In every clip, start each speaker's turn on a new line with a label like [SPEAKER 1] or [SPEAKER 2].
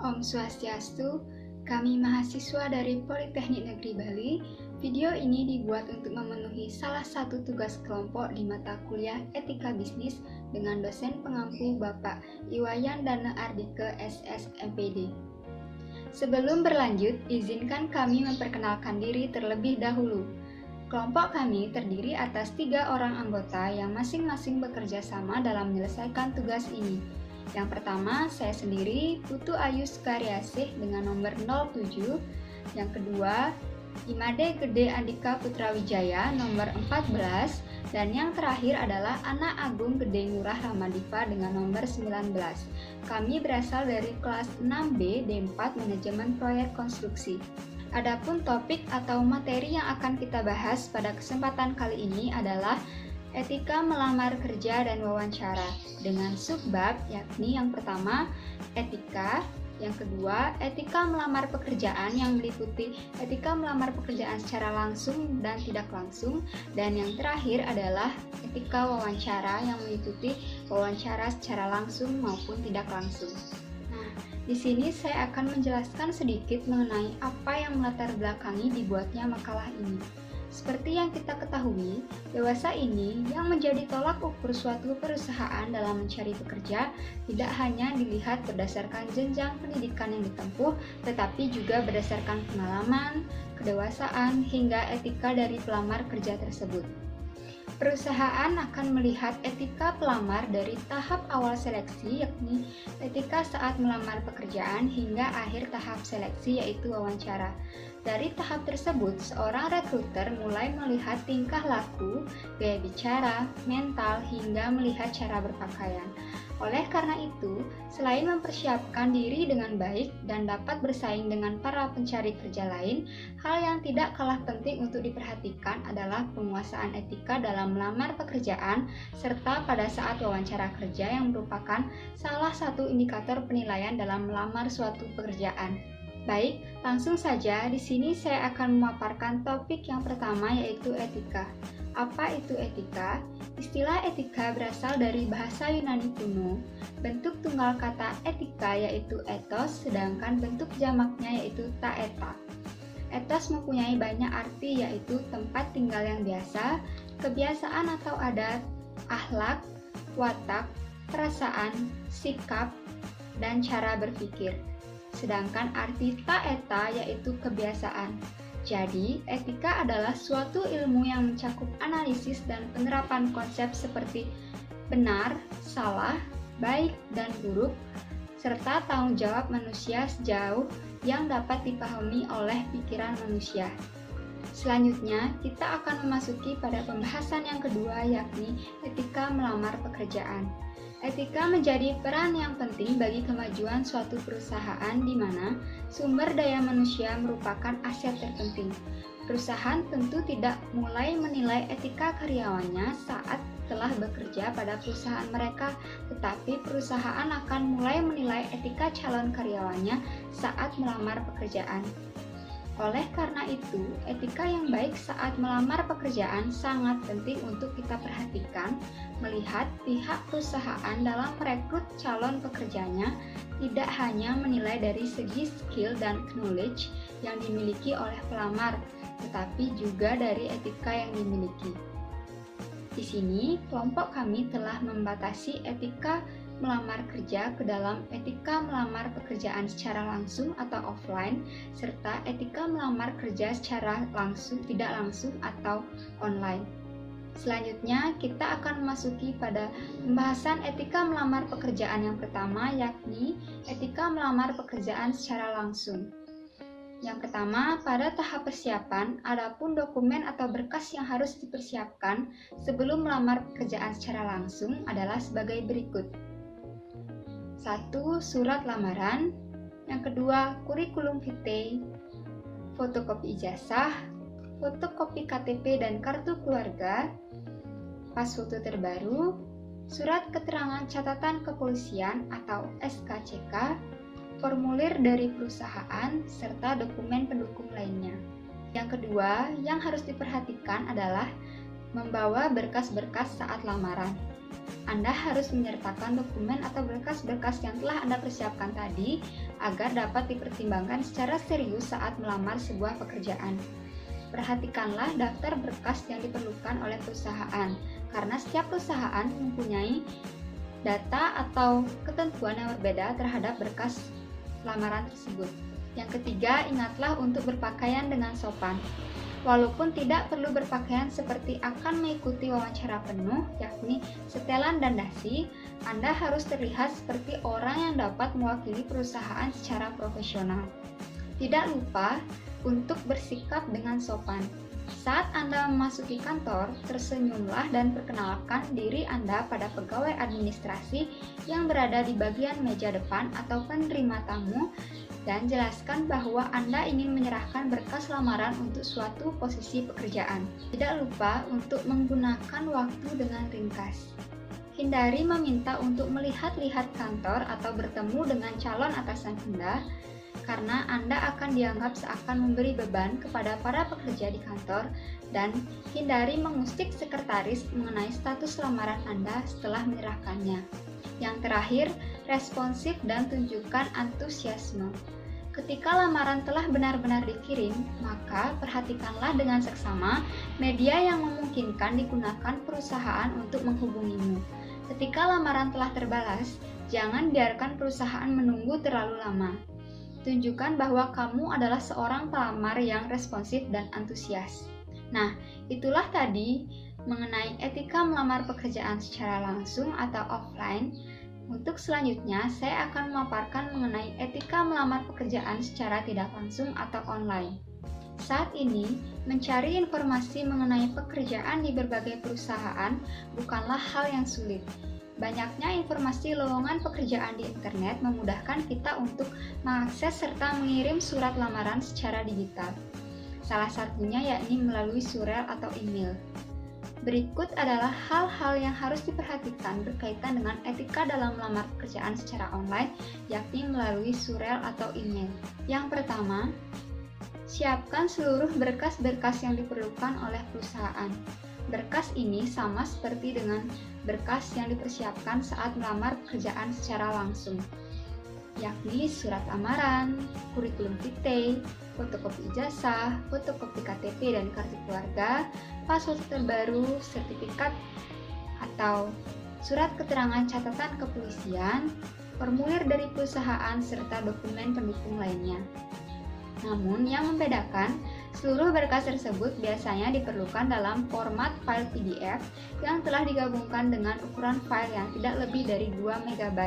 [SPEAKER 1] Om Swastiastu, kami mahasiswa dari Politeknik Negeri Bali. Video ini dibuat untuk memenuhi salah satu tugas kelompok di mata kuliah Etika Bisnis dengan dosen pengampu Bapak Iwayan Dana Ardike SS MPD. Sebelum berlanjut, izinkan kami memperkenalkan diri terlebih dahulu. Kelompok kami terdiri atas 3 orang anggota yang masing-masing bekerja sama dalam menyelesaikan tugas ini. Yang pertama, saya sendiri, Putu Ayu Sukaryasih dengan nomor 07. Yang kedua, Imade Gede Andika Putra Wijaya nomor 14. Dan yang terakhir adalah Anak Agung Gede Ngurah Ramadiva dengan nomor 19. Kami berasal dari kelas 6B D4 Manajemen Proyek Konstruksi. Adapun topik atau materi yang akan kita bahas pada kesempatan kali ini adalah etika melamar kerja dan wawancara dengan subbab yakni yang pertama etika, yang kedua etika melamar pekerjaan yang meliputi etika melamar pekerjaan secara langsung dan tidak langsung, dan yang terakhir adalah etika wawancara yang meliputi wawancara secara langsung maupun tidak langsung. Di sini saya akan menjelaskan sedikit mengenai apa yang melatar belakangi dibuatnya makalah ini. Seperti yang kita ketahui, dewasa ini yang menjadi tolak ukur suatu perusahaan dalam mencari pekerja tidak hanya dilihat berdasarkan jenjang pendidikan yang ditempuh, tetapi juga berdasarkan pengalaman, kedewasaan, hingga etika dari pelamar kerja tersebut. Perusahaan akan melihat etika pelamar dari tahap awal seleksi, yakni etika saat melamar pekerjaan, hingga akhir tahap seleksi, yaitu wawancara. Dari tahap tersebut, seorang rekruter mulai melihat tingkah laku, gaya bicara, mental, hingga melihat cara berpakaian. Oleh karena itu, selain mempersiapkan diri dengan baik dan dapat bersaing dengan para pencari kerja lain, hal yang tidak kalah penting untuk diperhatikan adalah penguasaan etika dalam melamar pekerjaan serta pada saat wawancara kerja yang merupakan salah satu indikator penilaian dalam melamar suatu pekerjaan. Baik, langsung saja di sini saya akan memaparkan topik yang pertama, yaitu etika. Apa itu etika? Istilah etika berasal dari bahasa Yunani kuno. Bentuk tunggal kata etika yaitu ethos, sedangkan bentuk jamaknya yaitu taeta. Ethos mempunyai banyak arti, yaitu tempat tinggal yang biasa, kebiasaan atau adat, akhlak, watak, perasaan, sikap, dan cara berpikir. Sedangkan arti taeta yaitu kebiasaan. Jadi, etika adalah suatu ilmu yang mencakup analisis dan penerapan konsep seperti benar, salah, baik, dan buruk, serta tanggung jawab manusia sejauh yang dapat dipahami oleh pikiran manusia. Selanjutnya, kita akan memasuki pada pembahasan yang kedua, yakni etika melamar pekerjaan. Etika menjadi peran yang penting bagi kemajuan suatu perusahaan di mana sumber daya manusia merupakan aset terpenting. Perusahaan tentu tidak mulai menilai etika karyawannya saat telah bekerja pada perusahaan mereka, tetapi perusahaan akan mulai menilai etika calon karyawannya saat melamar pekerjaan. Oleh karena itu, etika yang baik saat melamar pekerjaan sangat penting untuk kita perhatikan, melihat pihak perusahaan dalam merekrut calon pekerjanya tidak hanya menilai dari segi skill dan knowledge yang dimiliki oleh pelamar, tetapi juga dari etika yang dimiliki. Di sini, kelompok kami telah membatasi etika melamar kerja ke dalam etika melamar pekerjaan secara langsung atau offline, serta etika melamar kerja secara langsung, tidak langsung atau online. Selanjutnya, kita akan memasuki pada pembahasan etika melamar pekerjaan yang pertama, yakni etika melamar pekerjaan secara langsung. Yang pertama, pada tahap persiapan, adapun dokumen atau berkas yang harus dipersiapkan sebelum melamar pekerjaan secara langsung adalah sebagai berikut. 1. Surat lamaran. Yang kedua, kurikulum vitae, fotokopi ijazah, fotokopi KTP dan kartu keluarga, pas foto terbaru, surat keterangan catatan kepolisian atau SKCK, formulir dari perusahaan, serta dokumen pendukung lainnya. Yang kedua, yang harus diperhatikan adalah membawa berkas-berkas saat lamaran. Anda harus menyertakan dokumen atau berkas-berkas yang telah Anda persiapkan tadi agar dapat dipertimbangkan secara serius saat melamar sebuah pekerjaan. Perhatikanlah daftar berkas yang diperlukan oleh perusahaan, karena setiap perusahaan mempunyai data atau ketentuan yang berbeda terhadap berkas lamaran tersebut. Yang ketiga, ingatlah untuk berpakaian dengan sopan. Walaupun tidak perlu berpakaian seperti akan mengikuti wawancara penuh, yakni setelan dan dasi, Anda harus terlihat seperti orang yang dapat mewakili perusahaan secara profesional. Tidak lupa untuk bersikap dengan sopan. Saat Anda memasuki kantor, tersenyumlah dan perkenalkan diri Anda pada pegawai administrasi yang berada di bagian meja depan atau penerima tamu, dan jelaskan bahwa Anda ingin menyerahkan berkas lamaran untuk suatu posisi pekerjaan. Tidak lupa untuk menggunakan waktu dengan ringkas. Hindari meminta untuk melihat-lihat kantor atau bertemu dengan calon atasan Anda, karena Anda akan dianggap seakan memberi beban kepada para pekerja di kantor, dan hindari mengusik sekretaris mengenai status lamaran Anda setelah menyerahkannya. Yang terakhir, responsif dan tunjukkan antusiasme. Ketika lamaran telah benar-benar dikirim, maka perhatikanlah dengan seksama media yang memungkinkan digunakan perusahaan untuk menghubungimu. Ketika lamaran telah terbalas, jangan biarkan perusahaan menunggu terlalu lama. Tunjukkan bahwa kamu adalah seorang pelamar yang responsif dan antusias. Nah, itulah tadi mengenai etika melamar pekerjaan secara langsung atau offline. Untuk selanjutnya, saya akan memaparkan mengenai etika melamar pekerjaan secara tidak langsung atau online. Saat ini, mencari informasi mengenai pekerjaan di berbagai perusahaan bukanlah hal yang sulit. Banyaknya informasi lowongan pekerjaan di internet memudahkan kita untuk mengakses serta mengirim surat lamaran secara digital. Salah satunya yakni melalui surel atau email. Berikut adalah hal-hal yang harus diperhatikan berkaitan dengan etika dalam melamar pekerjaan secara online, yakni melalui surel atau email. Yang pertama, siapkan seluruh berkas-berkas yang diperlukan oleh perusahaan. Berkas ini sama seperti dengan berkas yang dipersiapkan saat melamar pekerjaan secara langsung, yakni surat lamaran, kurikulum vitae, fotokopi ijazah, fotokopi KTP dan kartu keluarga, paspor terbaru, sertifikat atau surat keterangan catatan kepolisian, formulir dari perusahaan, serta dokumen pendukung lainnya. Namun, yang membedakan, seluruh berkas tersebut biasanya diperlukan dalam format file PDF yang telah digabungkan dengan ukuran file yang tidak lebih dari 2 MB.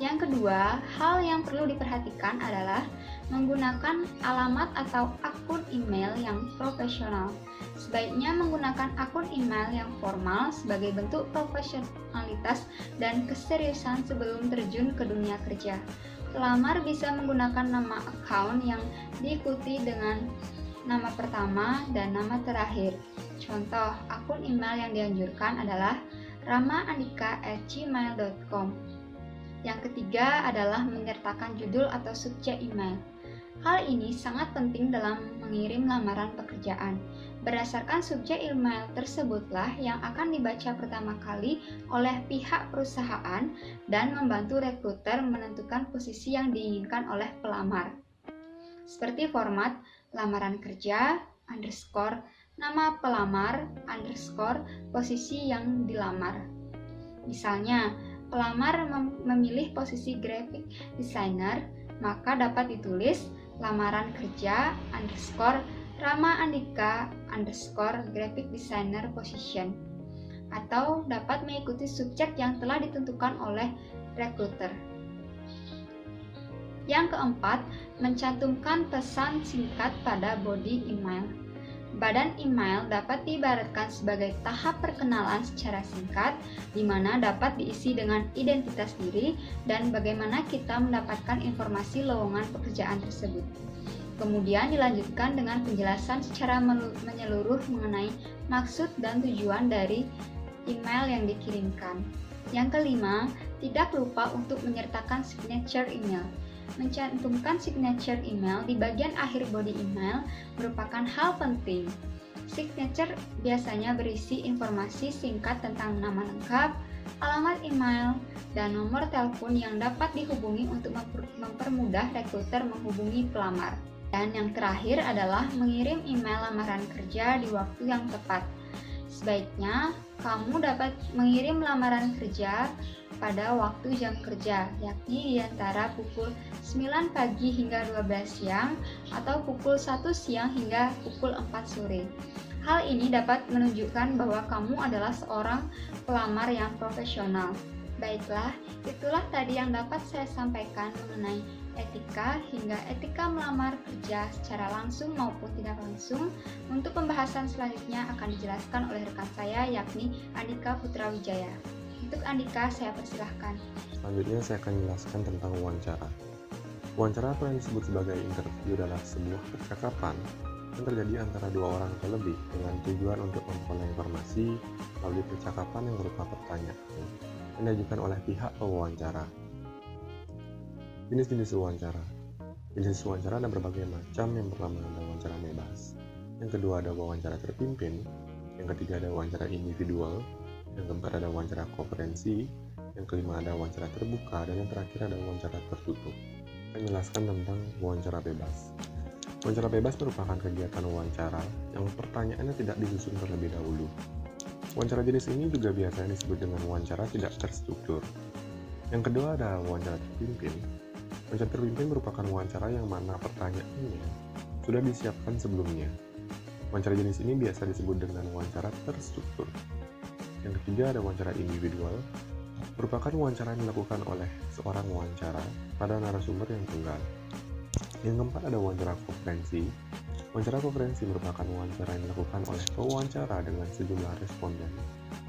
[SPEAKER 1] Yang kedua, hal yang perlu diperhatikan adalah menggunakan alamat atau akun email yang profesional. Sebaiknya menggunakan akun email yang formal sebagai bentuk profesionalitas dan keseriusan sebelum terjun ke dunia kerja. Pelamar bisa menggunakan nama akun yang diikuti dengan nama pertama dan nama terakhir. Contoh, akun email yang dianjurkan adalah ramaandika@gmail.com. Yang ketiga adalah menyertakan judul atau subjek email. Hal ini sangat penting dalam mengirim lamaran pekerjaan. Berdasarkan subjek email tersebutlah yang akan dibaca pertama kali oleh pihak perusahaan dan membantu rekruter menentukan posisi yang diinginkan oleh pelamar. Seperti format lamaran kerja, underscore, nama pelamar, underscore, posisi yang dilamar. Misalnya, pelamar memilih posisi graphic designer, maka dapat ditulis lamaran kerja underscore Rama Andika underscore graphic designer position, atau dapat mengikuti subjek yang telah ditentukan oleh recruiter. Yang keempat, mencantumkan pesan singkat pada body email. Badan email dapat diibaratkan sebagai tahap perkenalan secara singkat, di mana dapat diisi dengan identitas diri dan bagaimana kita mendapatkan informasi lowongan pekerjaan tersebut. Kemudian dilanjutkan dengan penjelasan secara menyeluruh mengenai maksud dan tujuan dari email yang dikirimkan. Yang kelima, tidak lupa untuk menyertakan signature email. Mencantumkan signature email di bagian akhir body email merupakan hal penting. Signature biasanya berisi informasi singkat tentang nama lengkap, alamat email, dan nomor telepon yang dapat dihubungi untuk mempermudah rekruter menghubungi pelamar. Dan yang terakhir adalah mengirim email lamaran kerja di waktu yang tepat. Sebaiknya kamu dapat mengirim lamaran kerja pada waktu jam kerja, yakni di antara pukul 9 pagi hingga 12 siang atau pukul 1 siang hingga pukul 4 sore. Hal ini dapat menunjukkan bahwa kamu adalah seorang pelamar yang profesional. Baiklah, itulah tadi yang dapat saya sampaikan mengenai etika hingga etika melamar kerja secara langsung maupun tidak langsung. Untuk pembahasan selanjutnya akan dijelaskan oleh rekan saya, yakni Andika Putra Wijaya. Untuk Andika, saya persilahkan.
[SPEAKER 2] Selanjutnya saya akan menjelaskan tentang wawancara. Wawancara atau yang disebut sebagai interview adalah sebuah percakapan yang terjadi antara dua orang atau lebih dengan tujuan untuk memperoleh informasi melalui percakapan yang berupa pertanyaan yang diajukan oleh pihak pewawancara. Jenis-jenis wawancara. Jenis wawancara ada berbagai macam. Yang pertama ada wawancara bebas, yang kedua ada wawancara terpimpin, yang ketiga ada wawancara individual, yang keempat ada wawancara konferensi, yang kelima ada wawancara terbuka, dan yang terakhir ada wawancara tertutup. Saya menjelaskan tentang wawancara bebas. Wawancara bebas merupakan kegiatan wawancara yang pertanyaannya tidak disusun terlebih dahulu. Wawancara jenis ini juga biasanya disebut dengan wawancara tidak terstruktur. Yang kedua ada wawancara terpimpin. Wawancara terpimpin merupakan wawancara yang mana pertanyaannya sudah disiapkan sebelumnya. Wawancara jenis ini biasa disebut dengan wawancara terstruktur. Yang ketiga ada wawancara individual, merupakan wawancara yang dilakukan oleh seorang wawancara pada narasumber yang tunggal. Yang keempat ada wawancara konferensi. Wawancara konferensi merupakan wawancara yang dilakukan oleh pewawancara dengan sejumlah responden,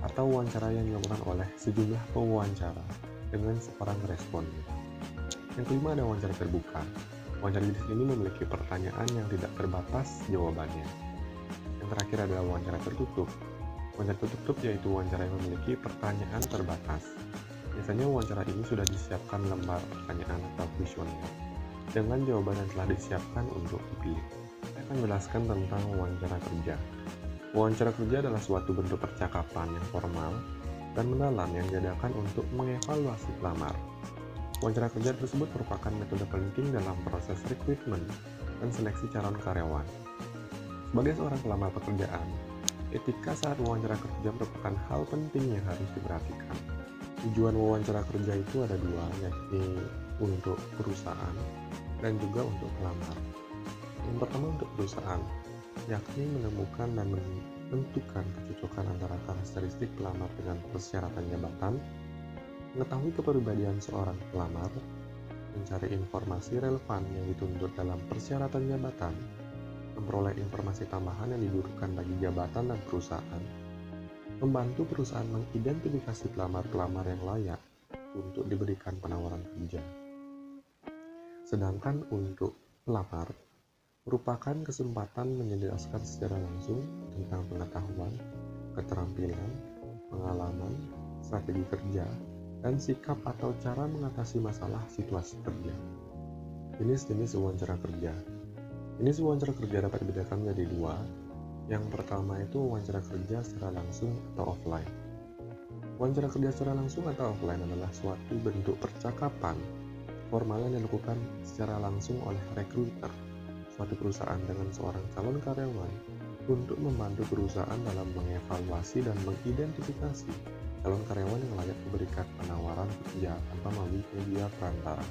[SPEAKER 2] atau wawancara yang dilakukan oleh sejumlah pewawancara dengan seorang responden. Yang kelima ada wawancara terbuka. Wawancara jenis ini memiliki pertanyaan yang tidak terbatas jawabannya. Yang terakhir adalah wawancara tertutup. Wawancara tertutup yaitu wawancara yang memiliki pertanyaan terbatas. Biasanya wawancara ini sudah disiapkan lembar pertanyaan atau kuesioner dengan jawaban yang telah disiapkan untuk dipilih. Saya akan menjelaskan tentang wawancara kerja. Wawancara kerja adalah suatu bentuk percakapan yang formal dan mendalam yang diadakan untuk mengevaluasi pelamar. Wawancara kerja tersebut merupakan metode penting dalam proses rekrutmen dan seleksi calon karyawan. Sebagai seorang pelamar pekerjaan, etika saat wawancara kerja merupakan hal penting yang harus diperhatikan. Tujuan wawancara kerja itu ada dua, yakni untuk perusahaan dan juga untuk pelamar. Yang pertama untuk perusahaan, yakni menemukan dan menentukan kecocokan antara karakteristik pelamar dengan persyaratan jabatan, mengetahui kepribadian seorang pelamar, mencari informasi relevan yang dituntut dalam persyaratan jabatan, memperoleh informasi tambahan yang dibutuhkan bagi jabatan dan perusahaan, membantu perusahaan mengidentifikasi pelamar-pelamar yang layak untuk diberikan penawaran kerja. Sedangkan untuk pelamar, merupakan kesempatan menjelaskan secara langsung tentang pengetahuan, keterampilan, pengalaman, strategi kerja, dan sikap atau cara mengatasi masalah situasi kerja. Jenis-jenis wawancara kerja. Jenis wawancara kerja dapat dibedakan menjadi dua. Yang pertama itu wawancara kerja secara langsung atau offline. Wawancara kerja secara langsung atau offline adalah suatu bentuk percakapan formal yang dilakukan secara langsung oleh rekruter suatu perusahaan dengan seorang calon karyawan untuk membantu perusahaan dalam mengevaluasi dan mengidentifikasi calon karyawan yang layak diberikan penawaran kerja tanpa melalui media perantara.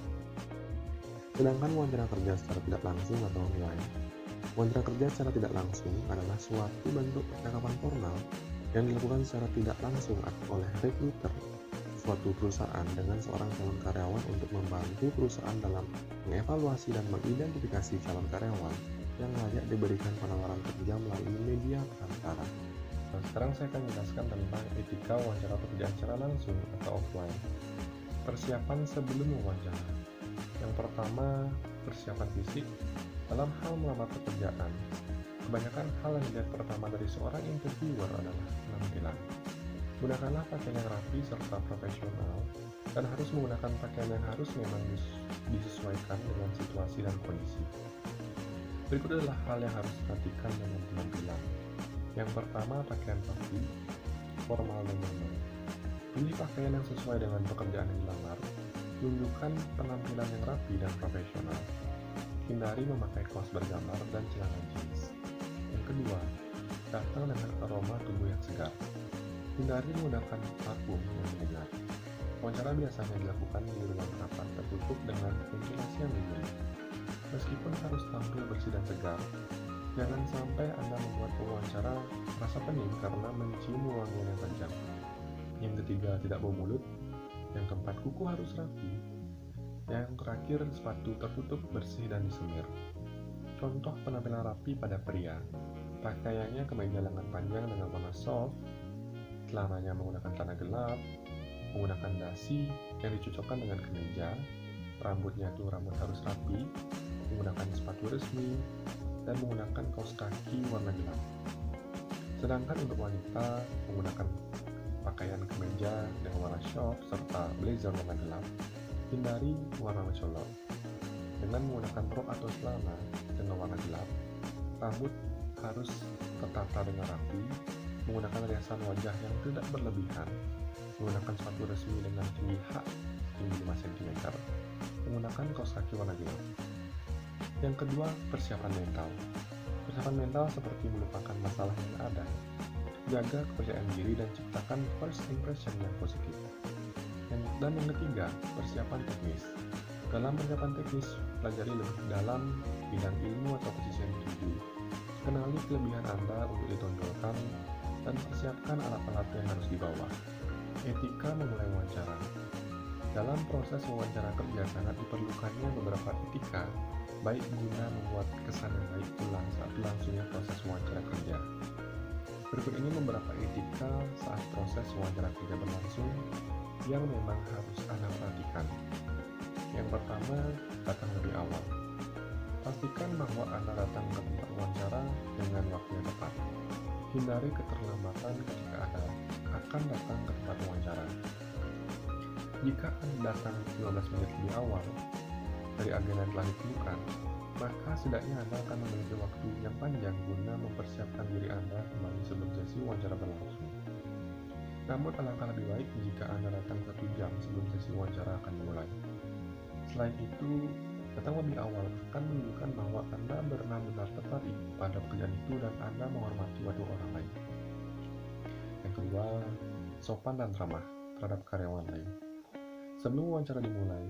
[SPEAKER 2] Sedangkan wawancara kerja secara tidak langsung atau online. Wawancara kerja secara tidak langsung adalah suatu bentuk percakapan formal yang dilakukan secara tidak langsung oleh rekruter suatu perusahaan dengan seorang calon karyawan untuk membantu perusahaan dalam mengevaluasi dan mengidentifikasi calon karyawan yang layak diberikan penawaran kerja melalui media perantara. Nah, sekarang saya akan menjelaskan tentang etika wawancara pekerjaan secara langsung atau offline. Persiapan sebelum wawancara. Yang pertama, persiapan fisik. Dalam hal melamar pekerjaan, kebanyakan hal yang dilihat pertama dari seorang interviewer adalah penampilan. Gunakanlah pakaian yang rapi serta profesional, dan harus menggunakan pakaian yang harus memang disesuaikan dengan situasi dan kondisi. Berikut adalah hal yang harus diperhatikan dengan penampilan. Yang pertama, pakaian rapi, formal dan nyaman. Pilih pakaian yang sesuai dengan pekerjaan yang dilamar. Tunjukkan penampilan yang rapi dan profesional. Hindari memakai kaos bergambar dan celana jeans. Yang kedua, datang dengan aroma tubuh yang segar. Hindari menggunakan parfum yang menyengat. Wawancara biasanya dilakukan di ruang rapat tertutup dengan ventilasi yang minim. Meskipun harus tampil bersih dan segar, jangan sampai Anda membuat pewawancara merasa pening karena mencium wangian yang tajam. Yang ketiga, tidak bau mulut. Yang keempat, kuku harus rapi. Yang terakhir, sepatu tertutup, bersih, dan disemir. Contoh penampilan rapi pada pria. Pakaiannya kemeja lengan panjang dengan warna soft, celananya menggunakan celana gelap, menggunakan dasi yang dicocokkan dengan kemeja, rambutnya itu rambut harus rapi, menggunakan sepatu resmi, dan menggunakan kaos kaki warna gelap. Sedangkan untuk wanita, menggunakan pakaian kemeja dengan warna soft serta blazer warna gelap. Hindari warna mencolok. Dengan menggunakan rok atau celana dengan warna gelap, rambut harus tertata dengan rapi, menggunakan riasan wajah yang tidak berlebihan, menggunakan sepatu resmi dengan tinggi hak tinggi 5 cm, menggunakan kaos kaki warna gelap. Yang kedua, persiapan mental. Persiapan mental seperti melupakan masalah yang ada. Jaga kepercayaan diri dan ciptakan first impression yang positif. Dan yang ketiga, persiapan teknis. Dalam persiapan teknis, pelajari lebih dalam bidang ilmu atau posisi yang dituju. Kenali kelebihan Anda untuk ditonjolkan dan persiapkan alat-alat yang harus dibawa. Etika memulai wawancara. Dalam proses wawancara kerja sangat diperlukannya beberapa etika, baik guna membuat kesan yang baik ulang saat berlangsungnya proses wawancara kerja. Berikut ini beberapa etika saat proses wawancara kerja berlangsung yang memang harus Anda perhatikan. Yang pertama, datang lebih awal. Pastikan bahwa Anda datang ke tempat wawancara dengan waktu yang tepat. Hindari keterlambatan ketika Anda akan datang ke tempat wawancara. Jika Anda datang 15 menit lebih awal dari agenda yang telah ditentukan, maka setidaknya Anda akan memiliki waktu yang panjang guna mempersiapkan diri Anda kembali sebelum sesi wawancara berlangsung. Namun alangkah lebih baik jika Anda datang 1 jam sebelum sesi wawancara akan dimulai. Selain itu, datang lebih awal akan menunjukkan bahwa Anda benar-benar tertarik pada pekerjaan itu dan Anda menghormati waktu orang lain. Yang kedua, sopan dan ramah terhadap karyawan lain. Sebelum wawancara dimulai,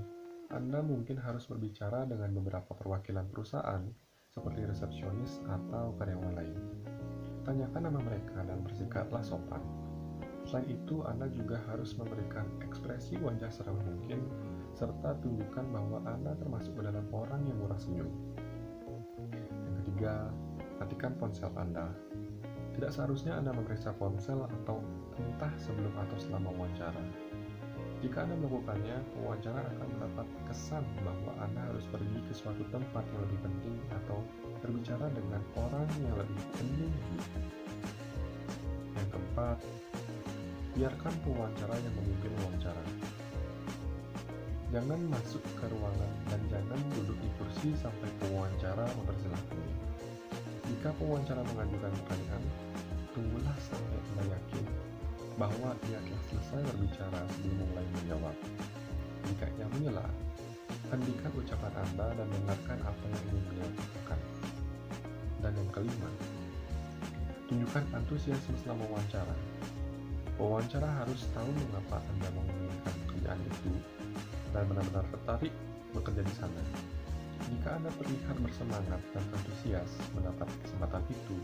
[SPEAKER 2] Anda mungkin harus berbicara dengan beberapa perwakilan perusahaan seperti resepsionis atau karyawan lain. Tanyakan nama mereka dan bersikaplah sopan. Selain itu, Anda juga harus memberikan ekspresi wajah seramah mungkin serta tunjukkan bahwa Anda termasuk ke dalam orang yang murah senyum. Yang ketiga, perhatikan ponsel Anda. Tidak seharusnya Anda memeriksa ponsel atau entah sebelum atau selama wawancara. Jika Anda melakukannya, pewawancara akan mendapat kesan bahwa Anda harus pergi ke suatu tempat yang lebih penting atau berbicara dengan orang yang lebih penting. Yang keempat, biarkan pewawancara yang memimpin wawancara. Jangan masuk ke ruangan dan jangan duduk di kursi sampai pewawancara mempersilahkan. Jika pewawancara mengajukan pertanyaan, tunggulah sampai Anda yakin bahwa ia telah selesai berbicara sebelum mulai menjawab. Jika ia menyela, hentikan ucapan Anda dan dengarkan apa yang ingin beliau katakan. Dan yang kelima, tunjukkan antusiasme selama wawancara. Pewawancara harus tahu mengapa Anda menginginkan pekerjaan itu dan benar-benar tertarik bekerja di sana. Jika Anda terlihat bersemangat dan antusias mendapat kesempatan itu,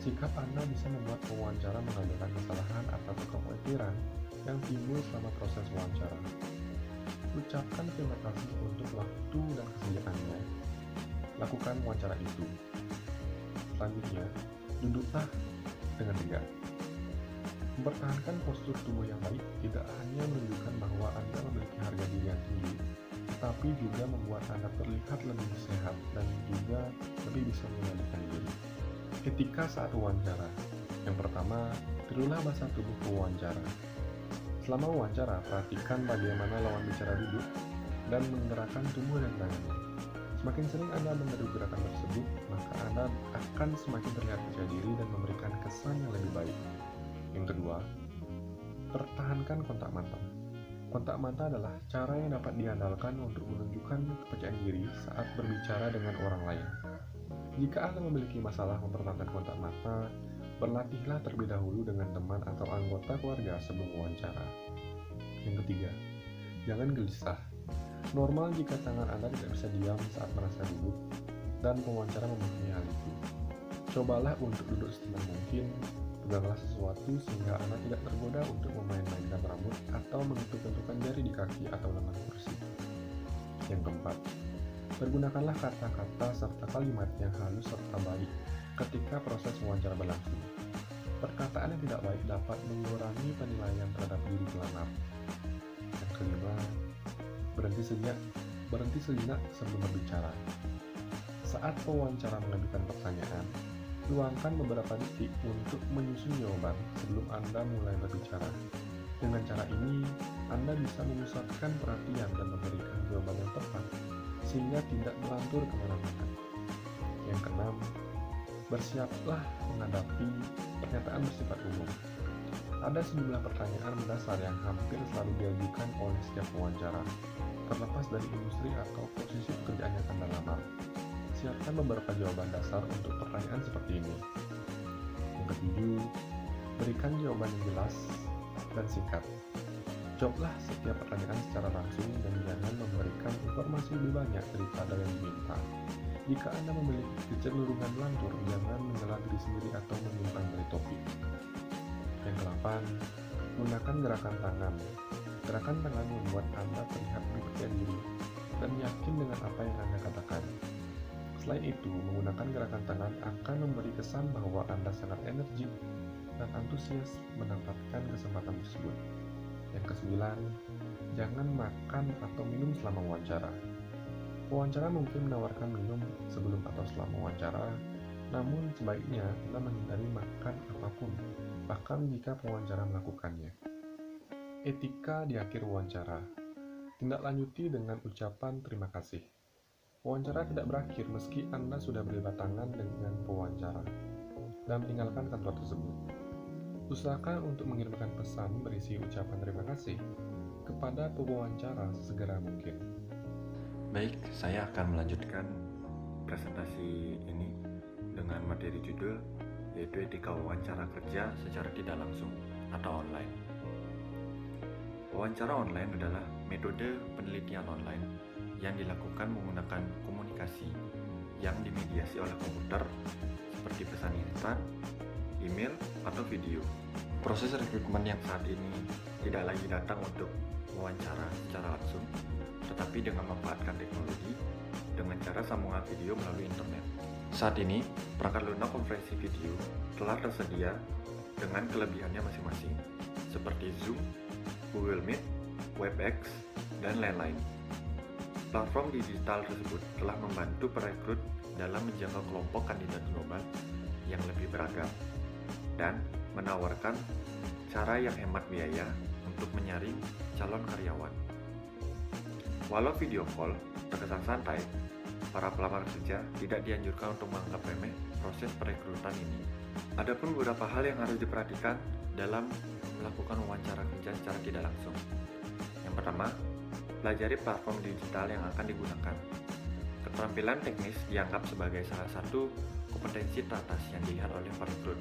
[SPEAKER 2] sikap Anda bisa membuat pewawancara mengabaikan kesalahan atau kekhawatiran yang timbul selama proses wawancara. Ucapkan terima kasih untuk waktu dan kesediaannya. Lakukan wawancara itu. Selanjutnya, duduklah dengan tegak. Mempertahankan postur tubuh yang baik tidak hanya menunjukkan bahwa Anda memiliki harga diri yang tinggi, tetapi juga membuat Anda terlihat lebih sehat dan juga lebih bisa mengendalikan diri. Etika saat wawancara. Yang pertama, tirulah bahasa tubuh pewawancara. Selama wawancara, perhatikan bagaimana lawan bicara duduk dan menggerakkan tubuh dan tangannya. Semakin sering Anda meniru gerakan tersebut, maka Anda akan semakin terlihat percaya diri dan memberikan kesan yang lebih baik. Yang kedua, Pertahankan kontak mata. Kontak mata adalah cara yang dapat diandalkan untuk menunjukkan kepercayaan diri saat berbicara dengan orang lain. Jika Anda memiliki masalah mempertahankan kontak mata, berlatihlah terlebih dahulu dengan teman atau anggota keluarga sebelum wawancara. Yang ketiga, jangan gelisah. Normal jika tangan Anda tidak bisa diam saat merasa gugup dan pewawancara memahami hal itu. Cobalah untuk duduk setenang mungkin, peganglah sesuatu sehingga Anda tidak tergoda untuk memain-mainkan rambut atau mengetuk-ketukkan jari di kaki atau lengan kursi. Yang keempat, pergunakanlah kata-kata serta kalimat yang halus serta baik ketika proses wawancara berlangsung. Perkataan yang tidak baik dapat mengurangi penilaian terhadap diri pelamar. Yang kelima, berhenti sejenak sebelum berbicara. Saat pewawancara mengajukan pertanyaan, luangkan beberapa detik untuk menyusun jawaban sebelum Anda mulai berbicara. Dengan cara ini, Anda bisa memusatkan perhatian dan memberikan jawaban yang tepat, sehingga tidak melantur kemana-mana. Yang keenam, bersiaplah menghadapi pernyataan bersifat umum. Ada sejumlah pertanyaan mendasar yang hampir selalu diajukan oleh setiap pewawancara, terlepas dari industri atau posisi pekerjaan yang Anda lamar. Siapkan beberapa jawaban dasar untuk pertanyaan seperti ini. Yang ketujuh, berikan jawaban yang jelas dan singkat. Jawablah setiap pertanyaan secara langsung dan jangan memberikan informasi lebih banyak daripada yang diminta. Jika Anda memiliki kecenderungan melantur, jangan menyela diri sendiri atau menyimpang dari topik. Yang ke-8, gunakan gerakan tangan. Gerakan tangan membuat Anda terlihat lebih percaya diri dan yakin dengan apa yang Anda katakan. Selain itu, menggunakan gerakan tangan akan memberi kesan bahwa Anda sangat energik dan antusias mendapatkan kesempatan tersebut. Yang ke-9, jangan makan atau minum selama wawancara. Pewawancara mungkin menawarkan minum sebelum atau selama wawancara, namun sebaiknya Anda menghindari makan apapun, bahkan jika pewawancara melakukannya. Etika di akhir wawancara. Tindak lanjuti dengan ucapan terima kasih. Wawancara tidak berakhir meski Anda sudah berlibat tangan dengan pewawancara dan meninggalkan kantor tersebut. Usahakan untuk mengirimkan pesan berisi ucapan terima kasih kepada pewawancara sesegera mungkin.
[SPEAKER 3] Baik, saya akan melanjutkan presentasi ini dengan materi judul yaitu etika wawancara kerja secara tidak langsung atau online. Wawancara online adalah metode penelitian online yang dilakukan menggunakan komunikasi yang dimediasi oleh komputer seperti pesan instan, email, atau video. Proses rekrutmen yang saat ini tidak lagi datang untuk wawancara secara langsung, tetapi dengan memanfaatkan teknologi dengan cara sambungan video melalui internet. Saat ini, perangkat lunak konferensi video telah tersedia dengan kelebihannya masing-masing, seperti Zoom, Google Meet, WebEx, dan lain-lain. Platform digital tersebut telah membantu perekrut dalam menjangkau kelompok kandidat global yang lebih beragam dan menawarkan cara yang hemat biaya untuk menyaring calon karyawan. Walau video call terkesan santai, para pelamar kerja tidak dianjurkan untuk menganggap remeh proses perekrutan ini. Adapun beberapa hal yang harus diperhatikan dalam melakukan wawancara kerja secara tidak langsung. Yang pertama, pelajari platform digital yang akan digunakan. Keterampilan teknis dianggap sebagai salah satu kompetensi teratas yang dilihat oleh perekrut.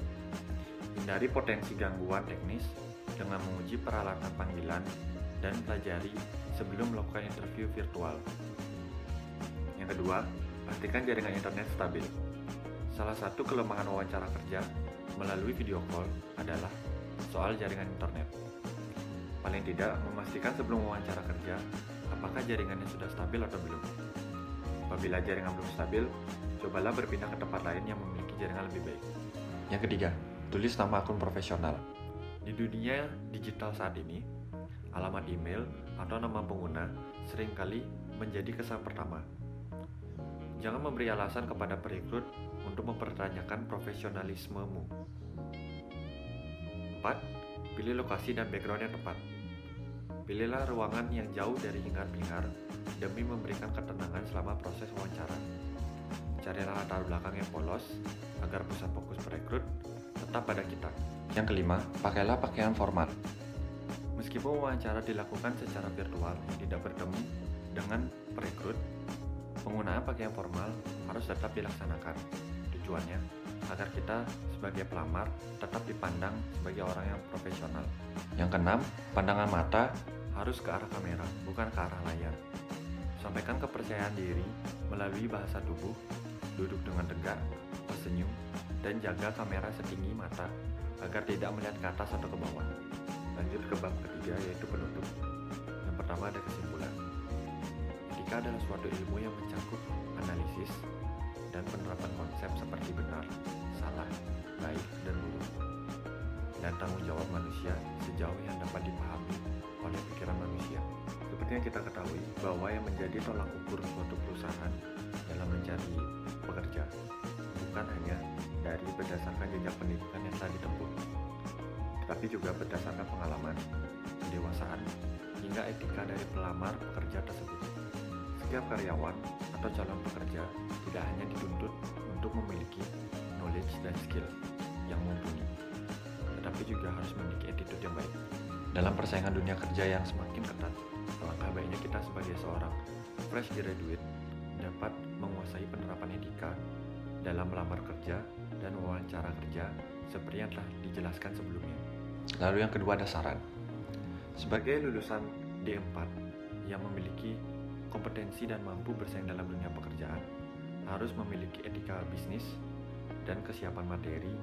[SPEAKER 3] Hindari potensi gangguan teknis dengan menguji peralatan panggilan dan pelajari sebelum melakukan interview virtual. Yang kedua, pastikan jaringan internet stabil. Salah satu kelemahan wawancara kerja melalui video call adalah soal jaringan internet. Paling tidak, memastikan sebelum wawancara kerja apakah jaringannya sudah stabil atau belum. Apabila jaringan belum stabil, cobalah berpindah ke tempat lain yang memiliki jaringan lebih baik. Yang ketiga, tulis nama akun profesional. Di dunia digital saat ini, alamat email atau nama pengguna seringkali menjadi kesan pertama. Jangan memberi alasan kepada perekrut untuk mempertanyakan profesionalismemu. 4. Pilih lokasi dan background yang tepat. Pilihlah ruangan yang jauh dari hingar-bingar demi memberikan ketenangan selama proses wawancara. Carilah latar belakang yang polos agar pusat fokus perekrut tetap pada kita. Yang kelima, pakailah pakaian formal. Meskipun wawancara dilakukan secara virtual yang tidak bertemu dengan perekrut, penggunaan pakaian formal harus tetap dilaksanakan. Tujuannya agar kita sebagai pelamar tetap dipandang sebagai orang yang profesional. Yang keenam, pandangan mata harus ke arah kamera, bukan ke arah layar. Sampaikan kepercayaan diri melalui bahasa tubuh, duduk dengan tegak, tersenyum, dan jaga kamera setinggi mata agar tidak melihat ke atas atau ke bawah. Lanjut ke bab ketiga, yaitu penutup. Yang pertama ada kesimpulan. Etika adalah suatu ilmu yang mencakup analisis dan penerapan konsep seperti benar, salah, baik, dan buruk, dan tanggung jawab manusia sejauh yang dapat dipahami oleh pikiran manusia. Seperti yang kita ketahui bahwa yang menjadi tolak ukur suatu perusahaan dalam mencari pekerja bukan hanya dari berdasarkan jejak pendidikan yang telah ditempuh, tetapi juga berdasarkan pengalaman, kedewasaan, hingga etika dari pelamar pekerja tersebut. Setiap karyawan atau calon pekerja tidak hanya dituntut untuk memiliki knowledge dan skill yang mumpuni, tetapi juga harus memiliki attitude yang baik. Dalam persaingan dunia kerja yang semakin ketat, alangkah baiknya kita sebagai seorang fresh graduate dapat menguasai penerapan etika dalam melamar kerja dan wawancara kerja seperti yang telah dijelaskan sebelumnya. Lalu yang kedua ada saran. Sebagai lulusan D4 yang memiliki kompetensi dan mampu bersaing dalam dunia pekerjaan, harus memiliki etika bisnis dan kesiapan materi.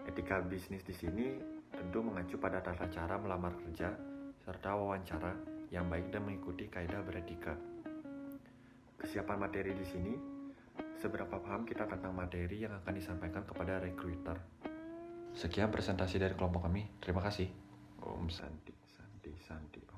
[SPEAKER 3] Etika bisnis di sini tentu mengacu pada tata cara melamar kerja serta wawancara yang baik dan mengikuti kaidah beretika. Kesiapan materi di sini, seberapa paham kita tentang materi yang akan disampaikan kepada recruiter. Sekian presentasi dari kelompok kami. Terima kasih. Om Santi, Santi, Santi.